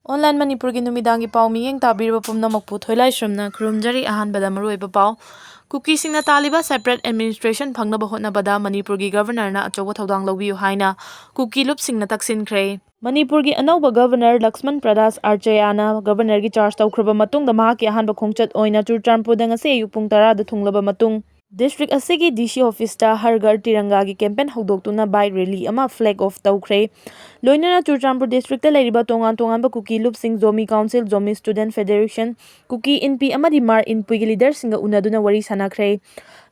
Online Manipur gi numidangi pau miyeng tabirba pumnamakpu thoilai shrumna khurumjari ahanbada maruoiba pau Kukising na Talliba Seperate Administration Fangnaba Hotnabada Manipur gi Governor na achoba thodang lawbiu haina Kuki lupsing na taksinkhre Manipur gi anauba Governor Laxman Pradas Archayana Governor gi charge tawkhraba matungda mahaki ahanba khongchat oina Churchandpurda ngase ayuk pung 10 da thunglaba matung District asigi DC office ta har ghar tiranga gi campaign hawdoktuna bike rally ama flag off tawkhre loinana Churchandpur district ta leiriba tongan Kuki lupsing Zomi Council Zomi Student Federation Kuki inpi amadi mar inpui gi leader singa unaduna wari sanakhre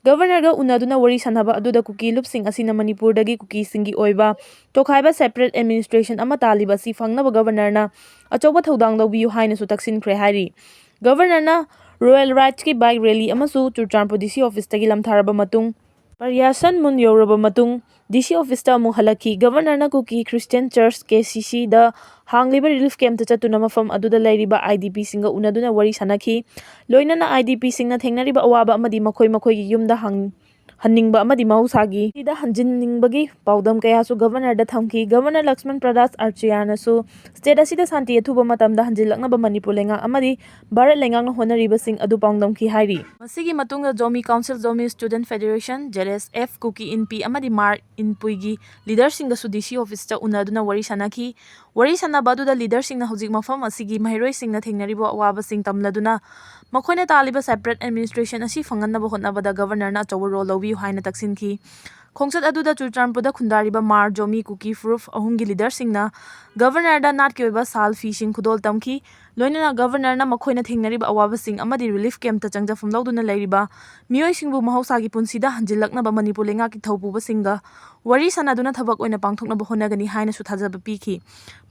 Governor ga unaduna wari sanaba aduda Kuki lupsing asina Manipur dagi Kukising gi oiba Talliba Seperate Administration ama Talliba si Fangnaba Governor na achoba thodang lawbiu haina su taksinkhre hari Governor na Royal Rights ki bike rally amasu Churchandpur DC office tagi lamtharaba matung Paryasan mun yoraba matung DC office ta amuk halaki Governor na Kuki Christian Church KCC da hangliba relief camp ta chatuna mafam aduda leiriba IDP singa unaduna wari sanaki loinana IDP singna thengnariba awaba amadi makhoi gi yumda hanningba amadi mausagi ida hanjinningbagi paudam kayasu Governor da thamki Governor Laxman Pradas Archayana su state asida santi athuba matamda hanjilaknaba Manipur lenga amadi Bharat lenga na honariba sing adu paungdam ki hairi masigi matunga Zomi Council Zomi Student Federation JSF Kuki inpi amadi mar inpui gi leader singa su DC office ta unaduna wari sanaki wari sanaba aduda leader singna hojik mafam asigi mahiroi singna thengnariba awaba sing tamladuna makhoi Talliba Seperate Administration asi Fangnaba Hotnabada Governor na achoba role lawbiu haina taksinki khongchat aduda Churchandpurda khundariba mar Jomi Kuki Proof ahumgi leader singna Governor da nat ki oiba sal fi sing khudol tamki loinana Governor na makhoi thengnariba awaba sing amadi relief camp ta changjafum lawduna leiriba miyoi singbu mahausa gi punsida hanjilaknaba Manipur lenga ki thaupuba singa wari sanaduna thabak oina pangthoknaba honagani haina su thajaba piki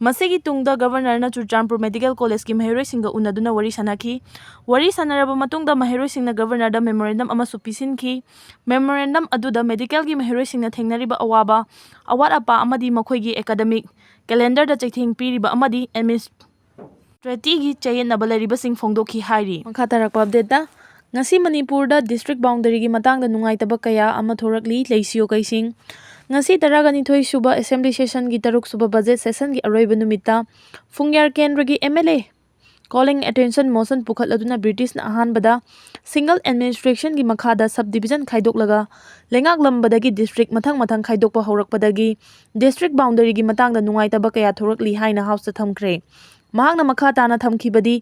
masigi tungda Governor na Churchandpur Medical College ki mahiroi singa unaduna wari sanaki wari sanaraba matungda mahiroi singna Governor da memorandum ama su pisinki memorandum aduda medical gi mahiroi singna thengnariba awaba awat apa amadi makhoi gi academic calendar da chaithing piriba amadi administrative gi chayenaba leiriba sing phongdokhi hairi makha tarakpa update da ngasi Manipur da district boundary gi matangda nungaitaba kaya ama thorakli leisio kaising ngasi 12 suba assembly session gi 3 suba budget session gi aroiba numita fungyar kendra gi MLA calling attention motion pukhatladuna British na ahanbada single administration gi makhada subdivision khaidoklaga lengak lambadagi district mathang khaidokpa haurakpadagi district boundary gi matangda nungaitaba kaya thorakli haina house ta thamkre mahakna makha tana thamkhibadi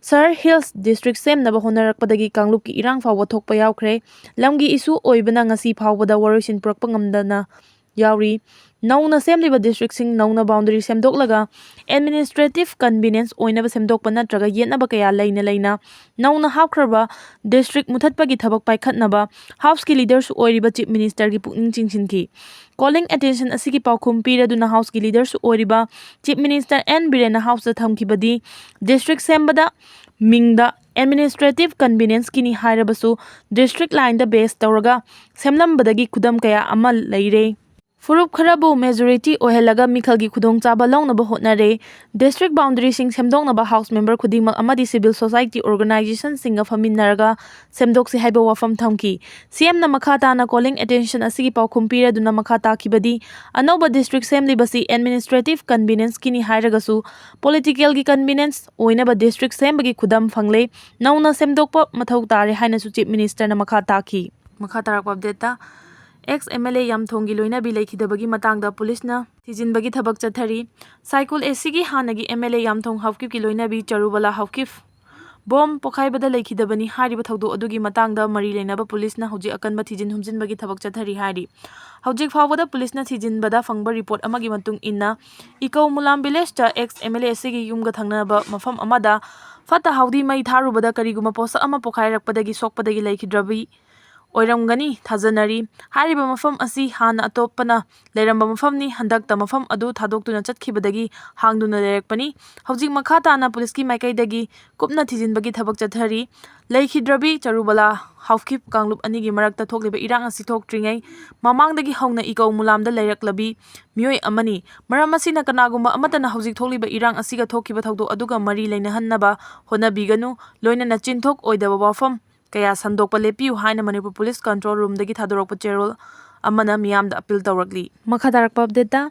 Sir Hills District semnaba honarakpadagi Kanglup ki irang fawba thokpa yaukre lamgi isu oibana ngasi phawbada waroisin purakpa ngamdana yauri nauna semliba district sing nauna boundary semdoklaga administrative convenience oinaba semdokpa natraga yetnaba kaya leina nauna hapkhraba district muthatpagi thabak paikhatnaba house ki leaders oiriba chief minister gi pukning chingsinki calling attention asigi paukhum piraduna house ki leaders oiriba chief minister N Birena house ta thamkibadi district sembada mingda administrative convenience kini hairabasu district line da base tawraga semlambadagi khudam kaya ama leire Furup kharabu majority ohelaga mikhalgi khudong chaba lawnaba hotnare district boundary sing semdongnaba house member khudingmak amadi civil society organization singa faminaraga semdoksi haiba wafam thamki CM na makhata na calling attention asigi paukhum piraduna makhata khibadi anoba district assembly basi administrative convenience kini hairagasu political gi convenience oinaba district sembagi khudam phangle nauna semdokpa mathau tare haina su chief minister na makhata ki makhata rakpa update ex MLA Yamthongi loina bi lekhidabagi matangda police na thijinbagi thabak chathari cycle SC hanagi MLA Yamthong hawkip ki loina bi charubala hawkip bom pokhaibada lekhidabani hariba thawdo adugi matangda mari leinaba police na hoji akanba thijin humjinbagi thabak chathari hari hojik fawbada police na thijinbada fangba report amagi matung inna Ikau Mulam village ta ex MLA SC gi yumga thangnaba mafam amada fata hawdi mai tharubada kariguma posa ama pokhairakpadagi sokpadagi lekhidrabi Oiramgani Thajanari Hariba mafam asi hana atopana Leramba mafamni handakta mafam adu thadokuna chatkibadagi hangduna lerekpani hawjik makhata na police ki maikaidagi kupna thijinbagi thabak chathari leikhidраbi charubala hawkip Kanglup anigi marakta thokliba irang asi thoktringai mamangdagi hauna Ikau Mulamda leiraklabi miyoi amani maram asina kanagumba amatana hawjik thokliba irang asiga thokkiba thawdo aduga mari leinahannaba honabiganu loinana chinthok oidaba wafam kaya sandokpa lepiu haina Manipur Police Control Room dagi thadorokpa cherol amana miyamda appeal tawrakli makha tarakpa update da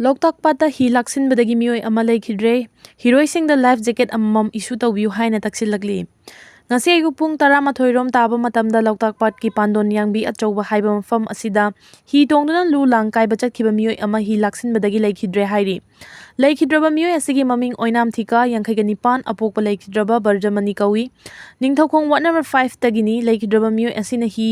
Loktak ꯄꯥꯠꯇ ꯍꯤ ꯂꯥꯛꯁꯤꯟꯕꯗꯒꯤ ꯃꯤꯑꯣꯏ ꯑꯃ ꯂꯩꯈꯤꯗ꯭ꯔꯦ꯫ ꯍꯤꯔꯣꯏꯁꯤꯡꯗ life jacket ꯑꯃꯃꯝ ꯏꯁꯨ ꯇꯧꯕꯤꯌꯨ ꯍꯥꯏꯅ ꯇꯛꯁꯤꯜꯂꯛꯂꯤ꯫ ꯉꯁꯤ ꯑꯌꯨꯛ ꯄꯨꯡ 12 ꯔꯣꯝ ꯇꯥꯕ ꯃꯇꯝꯗ ꯂꯣꯛꯇꯥꯛ ꯄꯥꯠꯀꯤ ꯄꯥꯟꯗꯣꯟ ꯌꯥꯡꯕꯤ ꯑꯆꯧꯕ ꯍꯥꯏꯕ ꯃꯐꯝ ꯑꯁꯤꯗ ꯍꯤ ꯇꯣꯡꯗꯨꯅ ꯂꯨ ꯂꯥꯡ ꯀꯥꯏꯕ ꯆꯠꯈꯤꯕ ꯃꯤꯑꯣꯏ ꯑꯃ ꯍꯤ ꯂꯥꯛꯁꯤꯟꯕꯗꯒꯤ ꯂꯩꯈꯤꯗ꯭ꯔꯦ ꯍꯥꯏꯔꯤ꯫ ꯂꯩꯈꯤꯗ꯭ꯔꯕ ꯃꯤꯑꯣꯏ ꯑꯁꯤꯒꯤ ꯃꯃꯤꯡ ꯑꯣꯏꯅꯥꯝ ꯊꯤꯀꯥ 39, ꯑꯄꯣꯛꯄ ꯂꯩꯈꯤꯗ꯭ꯔꯕ ꯕꯔꯖꯃꯅꯤ ꯀꯧꯏ꯫ Ningthoukhong ward number 5ꯇꯒꯤꯅꯤ꯫ ꯂꯩꯈꯤꯗ꯭ꯔꯕ ꯃꯤꯑꯣꯏ ꯑꯁꯤꯅ ꯍꯤ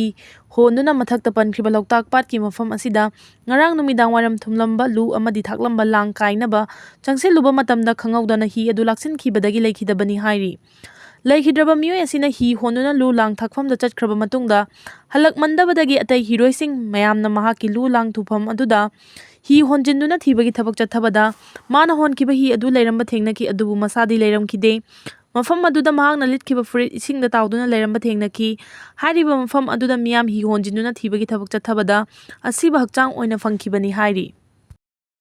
ꯍꯣꯟꯗꯨꯅ ꯃꯊꯛꯇ ꯄꯟꯈ꯭ꯔꯤꯕ ꯂꯣꯛꯇꯥꯛ ꯄꯥꯠꯀꯤ ꯃꯐꯝ ꯑꯁꯤꯗ ꯉꯔꯥꯡ ꯅꯨꯃꯤꯗꯥꯡꯋꯥꯏꯔꯝ ꯊꯨꯝꯂꯝꯕ ꯂꯨ ꯑꯃꯗꯤ ꯊꯥꯛꯂꯝꯕ ꯂꯥꯡ ꯀꯥꯏꯅꯕ ꯆꯪꯁꯤꯜꯂꯨꯕ ꯃꯇꯝꯗ ꯈꯪꯍꯧꯗꯅ ꯍꯤ ꯑꯗꯨ ꯂꯥꯛꯁꯤꯟꯈꯤꯕꯗꯒꯤ ꯂꯩꯈꯤꯗꯕꯅꯤ ꯍꯥꯏꯔꯤ꯫ ꯂꯩꯈꯤꯗ꯭ꯔꯕ ꯃꯤꯑꯣꯏ ꯑꯁꯤꯅ ꯍꯤ ꯍꯣꯟꯗꯨꯅ ꯂꯨ ꯂꯥꯡ ꯊꯥꯛꯐꯝꯗ ꯆꯠꯈ꯭ꯔꯕ ꯃꯇꯨꯡꯗ ꯍꯜꯂꯛꯃꯟꯗꯕꯗꯒꯤ ꯑꯇꯩ ꯍꯤꯔꯣꯏꯁꯤꯡ ꯃꯌꯥꯝꯅ ꯃꯍꯥꯛꯀꯤ ꯂꯨ ꯂꯥꯡ ꯊꯨꯐꯝ ꯑꯗꯨꯗ ꯍꯤ ꯍꯣꯟꯖꯤꯟꯗꯨꯅ ꯊꯤꯕꯒꯤ ꯊꯕꯛ ꯆꯠꯊꯕꯗ ꯃꯥꯅ ꯍꯣꯟꯈꯤꯕ ꯍꯤ ꯑꯗꯨ ꯂꯩꯔꯝꯕ ꯊꯦꯡꯅꯈꯤ, ꯑꯗꯨꯕꯨ ꯃꯁꯥꯗꯤ ꯂꯩꯔꯝꯈꯤꯗꯦ꯫ ꯃꯐꯝ ꯑꯗꯨꯗ ꯃꯍꯥꯛꯅ ꯂꯤꯠꯈꯤꯕ ꯐꯨꯔꯤꯠ ꯏꯁꯤꯡꯗ ꯇꯥꯎꯗꯨꯅ ꯂꯩꯔꯝꯕ ꯊꯦꯡꯅꯈꯤ꯫ ꯍꯥꯏꯔꯤꯕ ꯃꯐꯝ ꯑꯗꯨꯗ ꯃꯤꯌꯥꯝ ꯍꯤ ꯍꯣꯟꯖꯤꯟꯗꯨꯅ ꯊꯤꯕꯒꯤ ꯊꯕꯛ ꯆꯠꯊꯕꯗ ꯑꯁꯤꯕ ꯍꯛꯆꯥꯡ ꯑꯣꯏꯅ ꯐꯪꯈꯤꯕꯅꯤ ꯍꯥꯏꯔꯤ꯫